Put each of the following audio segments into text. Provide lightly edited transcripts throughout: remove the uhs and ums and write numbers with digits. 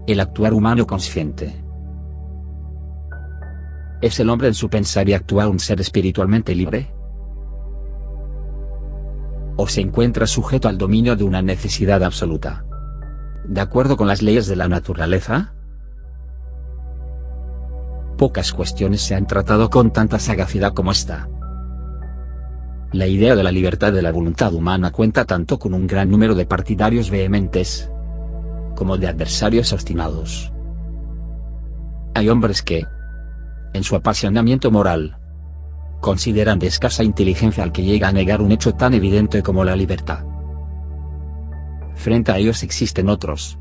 El actuar humano consciente. ¿Es el hombre en su pensar y actuar un ser espiritualmente libre? ¿O se encuentra sujeto al dominio de una necesidad absoluta? ¿De acuerdo con las leyes de la naturaleza? Pocas cuestiones se han tratado con tanta sagacidad como esta. La idea de la libertad de la voluntad humana cuenta tanto con un gran número de partidarios vehementes, como de adversarios obstinados. Hay hombres que, en su apasionamiento moral, consideran de escasa inteligencia al que llega a negar un hecho tan evidente como la libertad. Frente a ellos existen otros,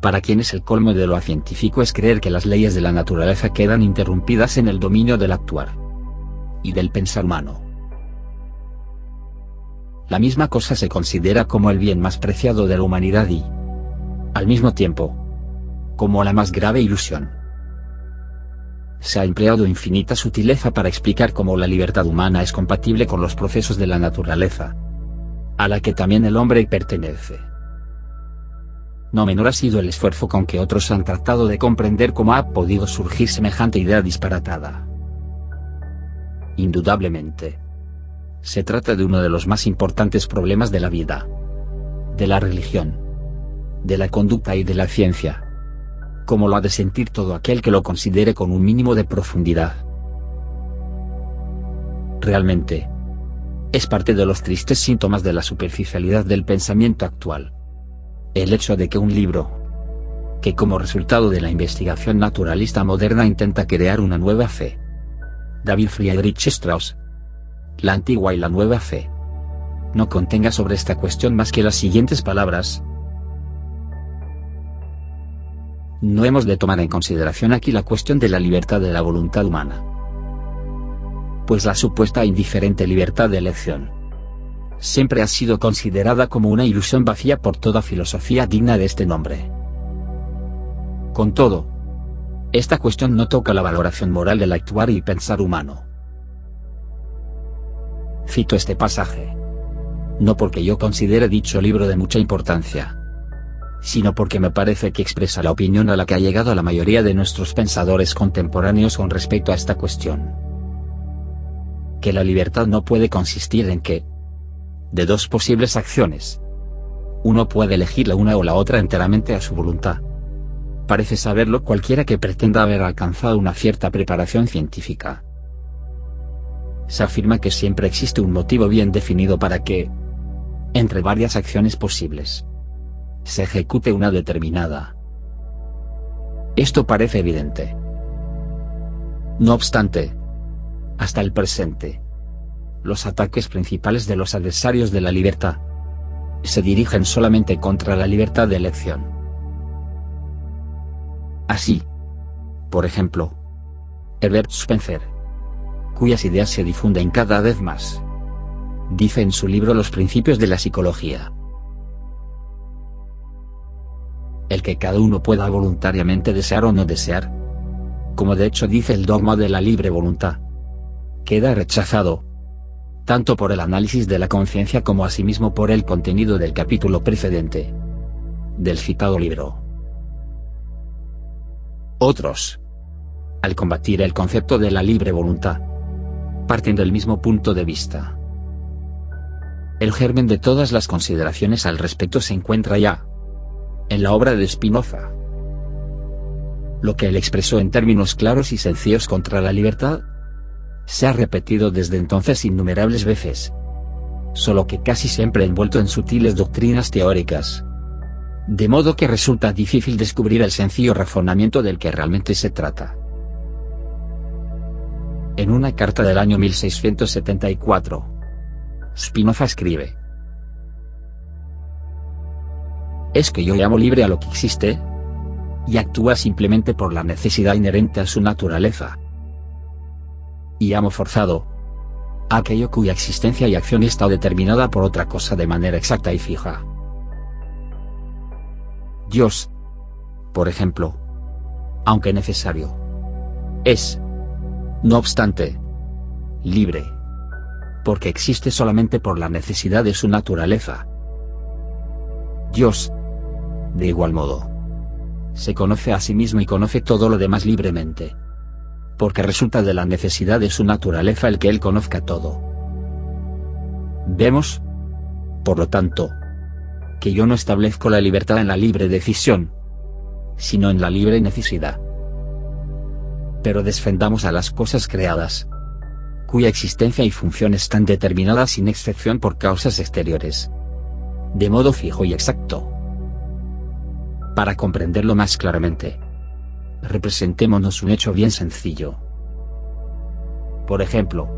para quienes el colmo de lo científico es creer que las leyes de la naturaleza quedan interrumpidas en el dominio del actuar y del pensar humano. La misma cosa se considera como el bien más preciado de la humanidad y, al mismo tiempo, como la más grave ilusión. Se ha empleado infinita sutileza para explicar cómo la libertad humana es compatible con los procesos de la naturaleza, a la que también el hombre pertenece. No menor ha sido el esfuerzo con que otros han tratado de comprender cómo ha podido surgir semejante idea disparatada. Indudablemente, se trata de uno de los más importantes problemas de la vida, de la religión, de la conducta y de la ciencia, como lo ha de sentir todo aquel que lo considere con un mínimo de profundidad. Realmente, es parte de los tristes síntomas de la superficialidad del pensamiento actual. El hecho de que un libro, que como resultado de la investigación naturalista moderna intenta crear una nueva fe, David Friedrich Strauss, la antigua y la nueva fe, no contenga sobre esta cuestión más que las siguientes palabras: no hemos de tomar en consideración aquí la cuestión de la libertad de la voluntad humana, pues la supuesta indiferente libertad de elección siempre ha sido considerada como una ilusión vacía por toda filosofía digna de este nombre. Con todo, esta cuestión no toca la valoración moral del actuar y pensar humano. Cito este pasaje, no porque yo considere dicho libro de mucha importancia, sino porque me parece que expresa la opinión a la que ha llegado la mayoría de nuestros pensadores contemporáneos con respecto a esta cuestión. Que la libertad no puede consistir en que, de dos posibles acciones, uno puede elegir la una o la otra enteramente a su voluntad. Parece saberlo cualquiera que pretenda haber alcanzado una cierta preparación científica. Se afirma que siempre existe un motivo bien definido para que, entre varias acciones posibles, se ejecute una determinada. Esto parece evidente. No obstante, hasta el presente, los ataques principales de los adversarios de la libertad se dirigen solamente contra la libertad de elección. Así, por ejemplo, Herbert Spencer, cuyas ideas se difunden cada vez más, dice en su libro Los principios de la psicología: el que cada uno pueda voluntariamente desear o no desear, como de hecho dice el dogma de la libre voluntad, queda rechazado, tanto por el análisis de la conciencia como asimismo por el contenido del capítulo precedente del citado libro. Otros, al combatir el concepto de la libre voluntad, parten del mismo punto de vista. El germen de todas las consideraciones al respecto se encuentra ya en la obra de Spinoza. Lo que él expresó en términos claros y sencillos contra la libertad se ha repetido desde entonces innumerables veces, solo que casi siempre envuelto en sutiles doctrinas teóricas, de modo que resulta difícil descubrir el sencillo razonamiento del que realmente se trata. En una carta del año 1674, Spinoza escribe: ¿es que yo llamo libre a lo que existe y actúa simplemente por la necesidad inherente a su naturaleza? Y amo forzado a aquello cuya existencia y acción está determinada por otra cosa de manera exacta y fija. Dios, por ejemplo, aunque necesario, es, no obstante, libre, porque existe solamente por la necesidad de su naturaleza. Dios, de igual modo, Se conoce a sí mismo y conoce todo lo demás libremente. Porque resulta de la necesidad de su naturaleza el que él conozca todo. Vemos, por lo tanto, que yo no establezco la libertad en la libre decisión, sino en la libre necesidad. Pero defendamos a las cosas creadas, cuya existencia y función están determinadas sin excepción por causas exteriores, de modo fijo y exacto. Para comprenderlo más claramente, representémonos un hecho bien sencillo. Por ejemplo,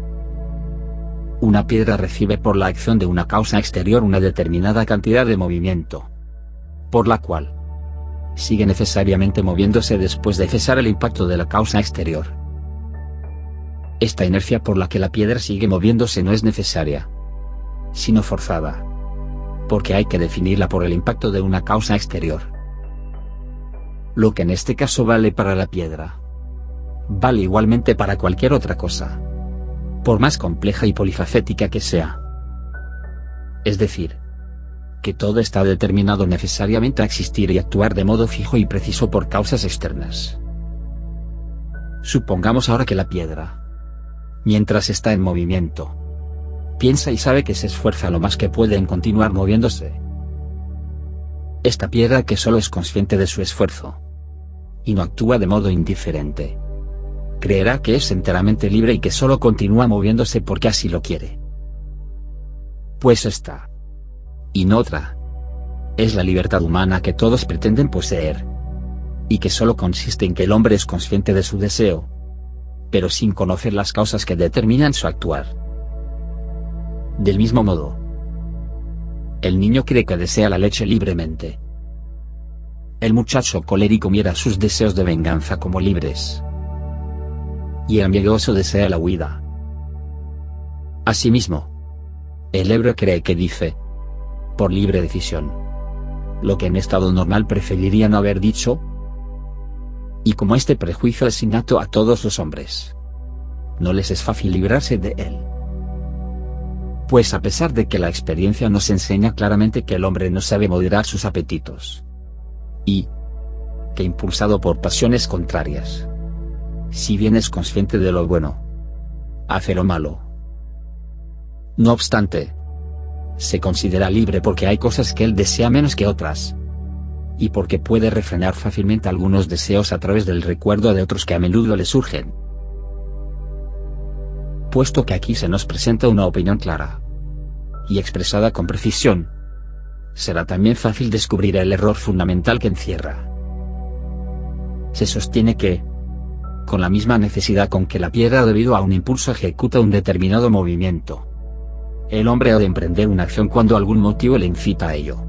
una piedra recibe por la acción de una causa exterior una determinada cantidad de movimiento, por la cual sigue necesariamente moviéndose después de cesar el impacto de la causa exterior. Esta inercia por la que la piedra sigue moviéndose no es necesaria, sino forzada, porque hay que definirla por el impacto de una causa exterior. Lo que en este caso vale para la piedra, vale igualmente para cualquier otra cosa, por más compleja y polifacética que sea. Es decir, que todo está determinado necesariamente a existir y actuar de modo fijo y preciso por causas externas. Supongamos ahora que la piedra, mientras está en movimiento, piensa y sabe que se esfuerza lo más que puede en continuar moviéndose. Esta piedra que solo es consciente de su esfuerzo, y no actúa de modo indiferente, creerá que es enteramente libre y que solo continúa moviéndose porque así lo quiere. Pues esta, y no otra, es la libertad humana que todos pretenden poseer, y que solo consiste en que el hombre es consciente de su deseo, pero sin conocer las causas que determinan su actuar. Del mismo modo, el niño cree que desea la leche libremente. El muchacho colérico mira sus deseos de venganza como libres, y el miedoso desea la huida. Asimismo, el ebrio cree que dice, por libre decisión, lo que en estado normal preferiría no haber dicho, y como este prejuicio es innato a todos los hombres, no les es fácil librarse de él. Pues a pesar de que la experiencia nos enseña claramente que el hombre no sabe moderar sus apetitos, y que impulsado por pasiones contrarias, si bien es consciente de lo bueno, hace lo malo. No obstante, se considera libre porque hay cosas que él desea menos que otras, y porque puede refrenar fácilmente algunos deseos a través del recuerdo de otros que a menudo le surgen. Puesto que aquí se nos presenta una opinión clara, y expresada con precisión, será también fácil descubrir el error fundamental que encierra. Se sostiene que, con la misma necesidad con que la piedra debido a un impulso ejecuta un determinado movimiento, el hombre ha de emprender una acción cuando algún motivo le incita a ello.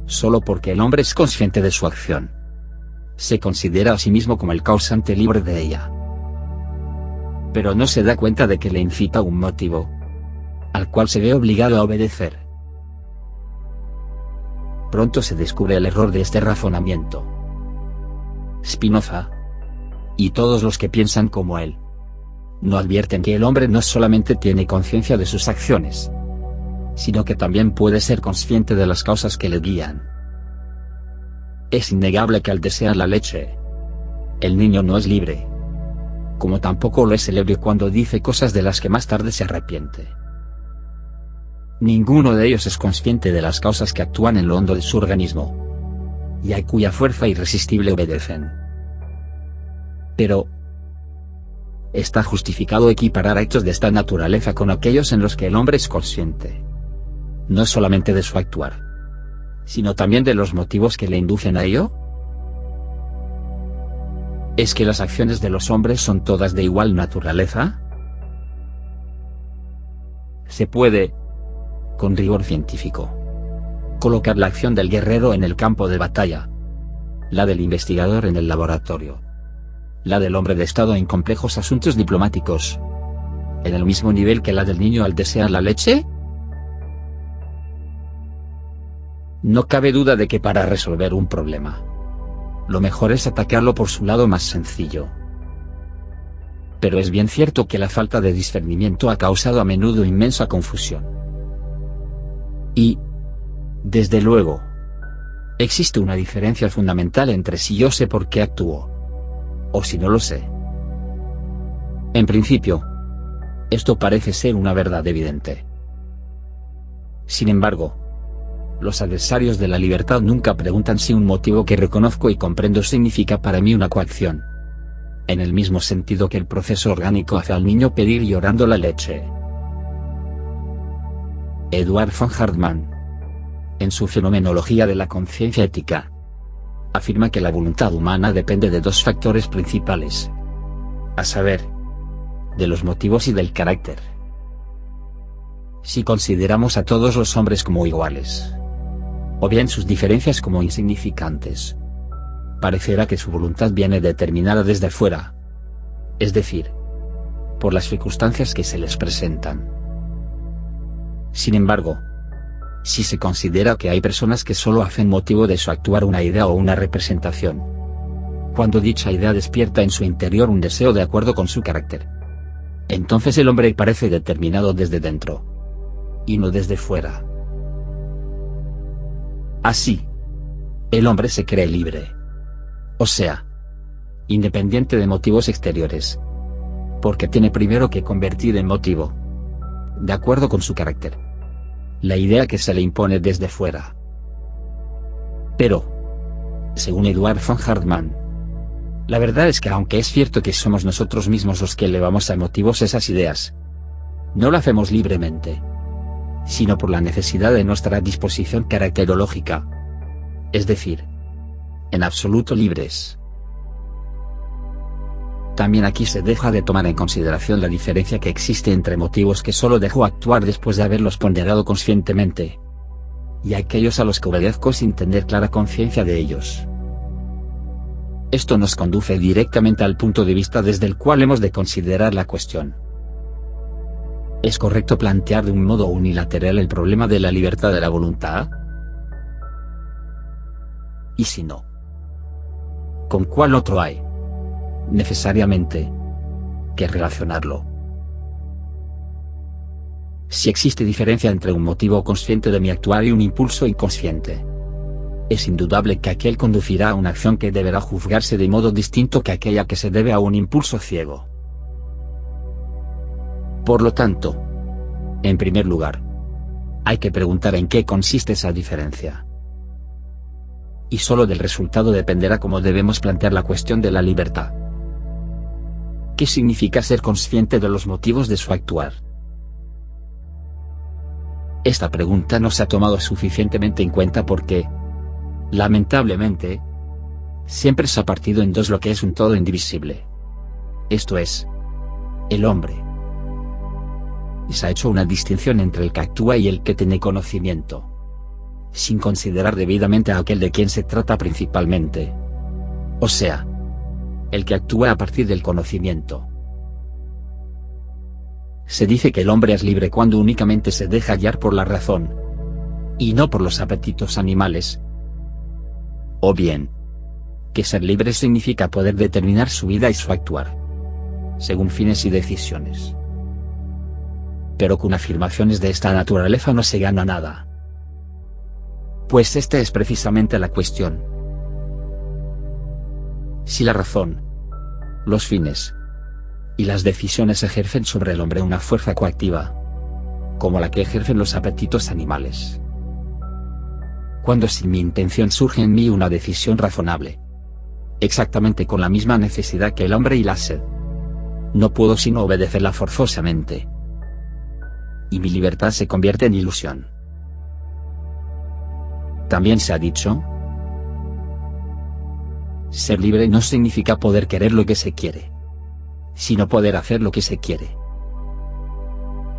Solo porque el hombre es consciente de su acción, se considera a sí mismo como el causante libre de ella. Pero no se da cuenta de que le incita un motivo, al cual se ve obligado a obedecer. Pronto se descubre el error de este razonamiento. Spinoza, y todos los que piensan como él, no advierten que el hombre no solamente tiene conciencia de sus acciones, sino que también puede ser consciente de las causas que le guían. Es innegable que al desear la leche, el niño no es libre, como tampoco lo es el ebrio cuando dice cosas de las que más tarde se arrepiente. Ninguno de ellos es consciente de las causas que actúan en lo hondo de su organismo, y a cuya fuerza irresistible obedecen. Pero está justificado equiparar actos de esta naturaleza con aquellos en los que el hombre es consciente, no solamente de su actuar, sino también de los motivos que le inducen a ello. ¿Es que las acciones de los hombres son todas de igual naturaleza? Se puede, con rigor científico, colocar la acción del guerrero en el campo de batalla, la del investigador en el laboratorio, la del hombre de Estado en complejos asuntos diplomáticos, en el mismo nivel que la del niño al desear la leche. No cabe duda de que para resolver un problema, lo mejor es atacarlo por su lado más sencillo. Pero es bien cierto que la falta de discernimiento ha causado a menudo inmensa confusión. Y, desde luego, Existe una diferencia fundamental entre si yo sé por qué actúo o si no lo sé. En principio, esto parece ser una verdad evidente. Sin embargo, los adversarios de la libertad nunca preguntan si un motivo que reconozco y comprendo significa para mí una coacción, en el mismo sentido que el proceso orgánico hace al niño pedir llorando la leche. Eduard von Hartmann, en su Fenomenología de la conciencia ética, afirma que la voluntad humana depende de dos factores principales, a saber, de los motivos y del carácter. Si consideramos a todos los hombres como iguales, o bien sus diferencias como insignificantes, parecerá que su voluntad viene determinada desde fuera, es decir, por las circunstancias que se les presentan. Sin embargo, si se considera que hay personas que solo hacen motivo de su actuar una idea o una representación, cuando dicha idea despierta en su interior un deseo de acuerdo con su carácter, entonces el hombre parece determinado desde dentro, y no desde fuera. Así, el hombre se cree libre, o sea, independiente de motivos exteriores, porque tiene primero que convertir en motivo, de acuerdo con su carácter, la idea que se le impone desde fuera. Pero, según Eduard von Hartmann, la verdad es que aunque es cierto que somos nosotros mismos los que elevamos a motivos esas ideas, no lo hacemos libremente, sino por la necesidad de nuestra disposición caracterológica, es decir, en absoluto libres. También aquí se deja de tomar en consideración la diferencia que existe entre motivos que solo dejo actuar después de haberlos ponderado conscientemente, y aquellos a los que obedezco sin tener clara conciencia de ellos. Esto nos conduce directamente al punto de vista desde el cual hemos de considerar la cuestión. ¿Es correcto plantear de un modo unilateral el problema de la libertad de la voluntad? ¿Y si no? ¿Con cuál otro hay, necesariamente, que relacionarlo? Si existe diferencia entre un motivo consciente de mi actuar y un impulso inconsciente, es indudable que aquel conducirá a una acción que deberá juzgarse de modo distinto que aquella que se debe a un impulso ciego. Por lo tanto, en primer lugar, hay que preguntar en qué consiste esa diferencia. Y solo del resultado dependerá cómo debemos plantear la cuestión de la libertad. ¿Qué significa ser consciente de los motivos de su actuar? Esta pregunta no se ha tomado suficientemente en cuenta porque, lamentablemente, siempre se ha partido en dos lo que es un todo indivisible. Esto es, el hombre. Y se ha hecho una distinción entre el que actúa y el que tiene conocimiento, sin considerar debidamente a aquel de quien se trata principalmente. O sea, el que actúa a partir del conocimiento. Se dice que el hombre es libre cuando únicamente se deja guiar por la razón, y no por los apetitos animales. O bien, que ser libre significa poder determinar su vida y su actuar, según fines y decisiones. Pero con afirmaciones de esta naturaleza no se gana nada. Pues esta es precisamente la cuestión. Si la razón, los fines y las decisiones ejercen sobre el hombre una fuerza coactiva, como la que ejercen los apetitos animales. Cuando sin mi intención surge en mí una decisión razonable, exactamente con la misma necesidad que el hambre y la sed, no puedo sino obedecerla forzosamente, y mi libertad se convierte en ilusión. También se ha dicho, ser libre no significa poder querer lo que se quiere, sino poder hacer lo que se quiere.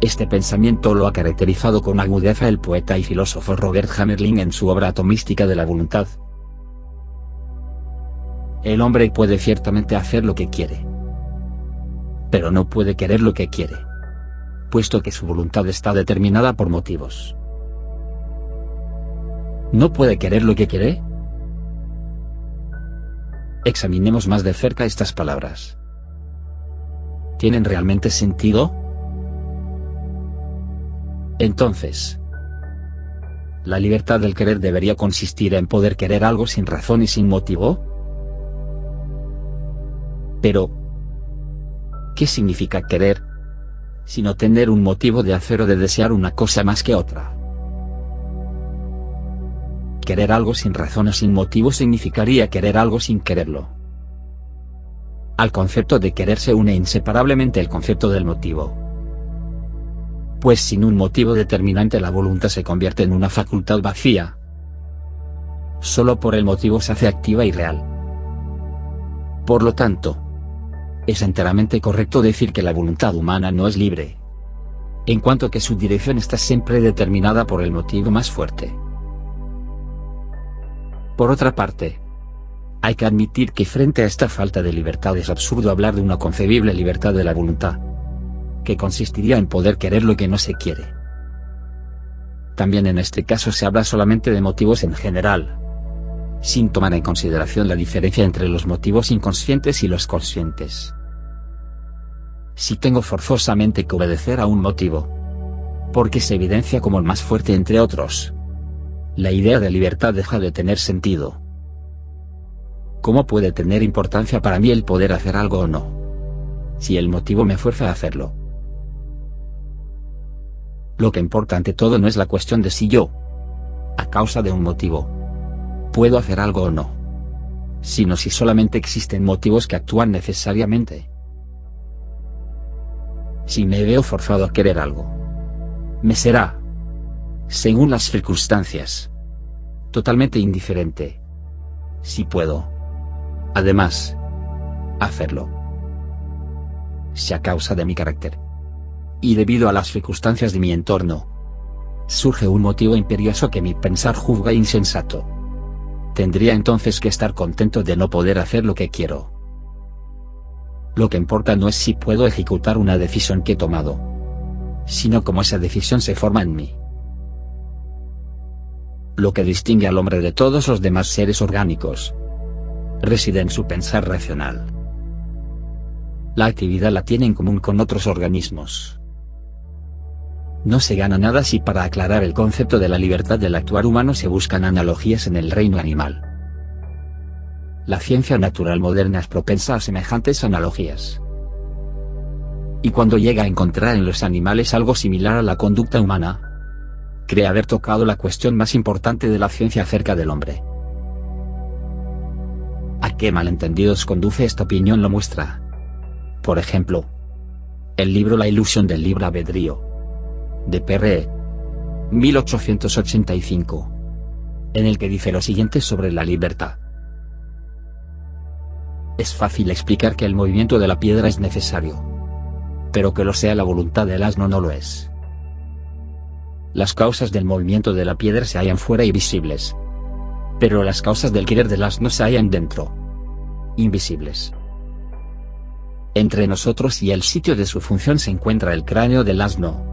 Este pensamiento lo ha caracterizado con agudeza el poeta y filósofo Robert Hammerling en su obra Atomística de la voluntad. El hombre puede ciertamente hacer lo que quiere, pero no puede querer lo que quiere, puesto que su voluntad está determinada por motivos. ¿No puede querer lo que quiere? Examinemos más de cerca estas palabras. ¿Tienen realmente sentido? Entonces, ¿La libertad del querer debería consistir en poder querer algo sin razón y sin motivo? Pero, ¿qué significa querer, sino tener un motivo de hacer o de desear una cosa más que otra? Querer algo sin razón o sin motivo significaría querer algo sin quererlo. Al concepto de querer se une inseparablemente el concepto del motivo. Pues sin un motivo determinante la voluntad se convierte en una facultad vacía. Solo por el motivo se hace activa y real. Por lo tanto, es enteramente correcto decir que la voluntad humana no es libre, en cuanto que su dirección está siempre determinada por el motivo más fuerte. Por otra parte, hay que admitir que frente a esta falta de libertad es absurdo hablar de una concebible libertad de la voluntad, que consistiría en poder querer lo que no se quiere. También en este caso se habla solamente de motivos en general, sin tomar en consideración la diferencia entre los motivos inconscientes y los conscientes. Si tengo forzosamente que obedecer a un motivo, porque se evidencia como el más fuerte entre otros, la idea de libertad deja de tener sentido. ¿Cómo puede tener importancia para mí el poder hacer algo o no, si el motivo me fuerza a hacerlo? Lo que importa ante todo no es la cuestión de si yo, a causa de un motivo, puedo hacer algo o no, sino si solamente existen motivos que actúan necesariamente. Si me veo forzado a querer algo, me será, según las circunstancias, totalmente indiferente si puedo, además, hacerlo. Si a causa de mi carácter, y debido a las circunstancias de mi entorno, surge un motivo imperioso que mi pensar juzga insensato, tendría entonces que estar contento de no poder hacer lo que quiero. Lo que importa no es si puedo ejecutar una decisión que he tomado, sino cómo esa decisión se forma en mí. Lo que distingue al hombre de todos los demás seres orgánicos reside en su pensar racional. La actividad la tiene en común con otros organismos. No se gana nada si para aclarar el concepto de la libertad del actuar humano se buscan analogías en el reino animal. La ciencia natural moderna es propensa a semejantes analogías. Y cuando llega a encontrar en los animales algo similar a la conducta humana, cree haber tocado la cuestión más importante de la ciencia acerca del hombre. ¿A qué malentendidos conduce esta opinión? Lo muestra, por ejemplo, el libro La ilusión del libre albedrío, de Perret, 1885, en el que dice lo siguiente sobre la libertad. Es fácil explicar que el movimiento de la piedra es necesario, pero que lo sea la voluntad del asno no lo es. Las causas del movimiento de la piedra se hallan fuera y visibles, pero las causas del querer del asno se hallan dentro, invisibles. Entre nosotros y el sitio de su función se encuentra el cráneo del asno.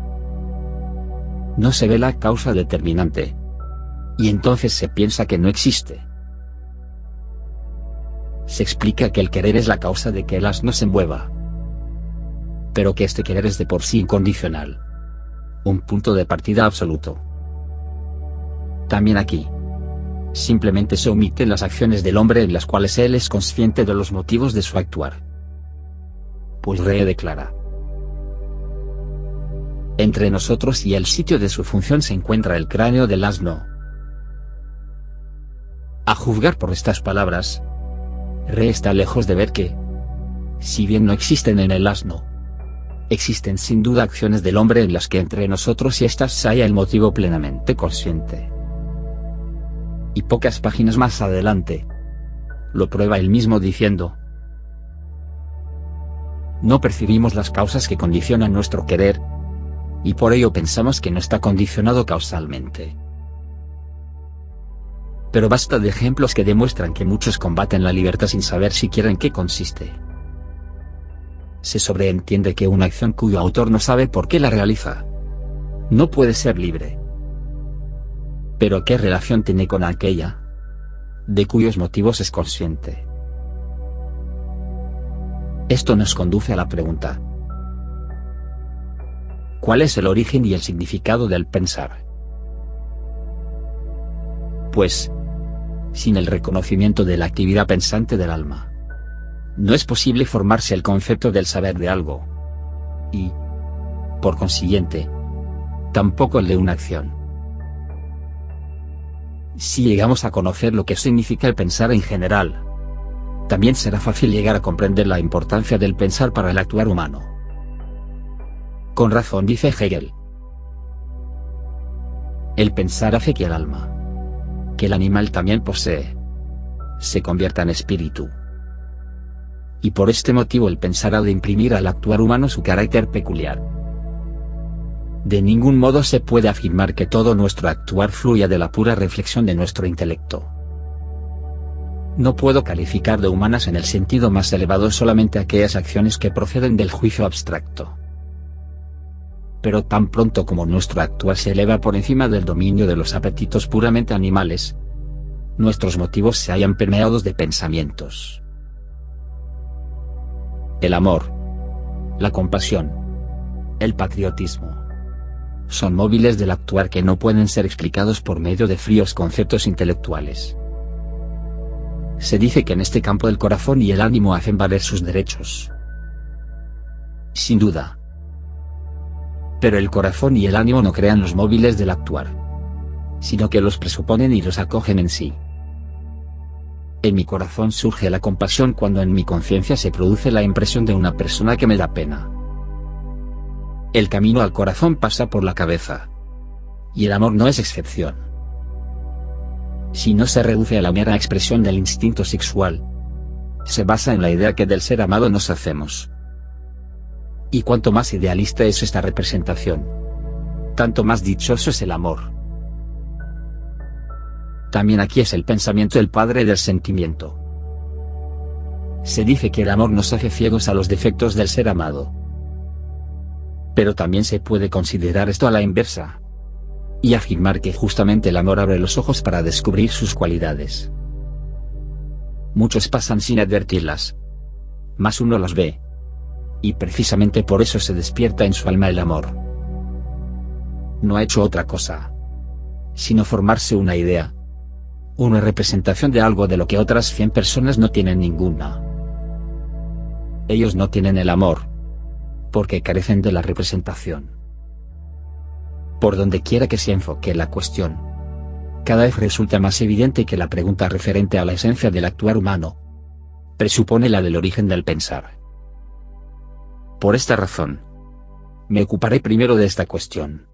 No se ve la causa determinante, y entonces se piensa que no existe. Se explica que el querer es la causa de que el asno se mueva, pero que este querer es de por sí incondicional, un punto de partida absoluto. También aquí, simplemente se omiten las acciones del hombre en las cuales él es consciente de los motivos de su actuar. Pues Ree declara: entre nosotros y el sitio de su función se encuentra el cráneo del asno. A juzgar por estas palabras, Ree está lejos de ver que, si bien no existen en el asno, existen sin duda acciones del hombre en las que entre nosotros y éstas se halla el motivo plenamente consciente. Y pocas páginas más adelante, lo prueba él mismo diciendo: no percibimos las causas que condicionan nuestro querer, y por ello pensamos que no está condicionado causalmente. Pero basta de ejemplos que demuestran que muchos combaten la libertad sin saber siquiera en qué consiste. Se sobreentiende que una acción cuyo autor no sabe por qué la realiza no puede ser libre. Pero ¿qué relación tiene con aquella de cuyos motivos es consciente? Esto nos conduce a la pregunta: ¿cuál es el origen y el significado del pensar? Pues, sin el reconocimiento de la actividad pensante del alma, no es posible formarse el concepto del saber de algo. Y, por consiguiente, tampoco el de una acción. Si llegamos a conocer lo que significa el pensar en general, también será fácil llegar a comprender la importancia del pensar para el actuar humano. Con razón dice Hegel: el pensar hace que el alma, que el animal también posee, se convierta en espíritu. Y por este motivo el pensar ha de imprimir al actuar humano su carácter peculiar. De ningún modo se puede afirmar que todo nuestro actuar fluya de la pura reflexión de nuestro intelecto. No puedo calificar de humanas en el sentido más elevado solamente aquellas acciones que proceden del juicio abstracto. Pero tan pronto como nuestro actuar se eleva por encima del dominio de los apetitos puramente animales, nuestros motivos se hallan permeados de pensamientos. El amor, la compasión, el patriotismo, son móviles del actuar que no pueden ser explicados por medio de fríos conceptos intelectuales. Se dice que en este campo el corazón y el ánimo hacen valer sus derechos. Sin duda. Pero el corazón y el ánimo no crean los móviles del actuar, sino que los presuponen y los acogen en sí. En mi corazón surge la compasión cuando en mi conciencia se produce la impresión de una persona que me da pena. El camino al corazón pasa por la cabeza. Y el amor no es excepción. Si no se reduce a la mera expresión del instinto sexual, se basa en la idea que del ser amado nos hacemos. Y cuanto más idealista es esta representación, tanto más dichoso es el amor. También aquí es el pensamiento el padre del sentimiento. Se dice que el amor nos hace ciegos a los defectos del ser amado. Pero también se puede considerar esto a la inversa, y afirmar que justamente el amor abre los ojos para descubrir sus cualidades. Muchos pasan sin advertirlas, mas uno las ve, y precisamente por eso se despierta en su alma el amor. No ha hecho otra cosa, sino formarse una idea, una representación de algo de lo que otras 100 personas no tienen ninguna. Ellos no tienen el amor, porque carecen de la representación. Por donde quiera que se enfoque la cuestión, cada vez resulta más evidente que la pregunta referente a la esencia del actuar humano presupone la del origen del pensar. Por esta razón, me ocuparé primero de esta cuestión.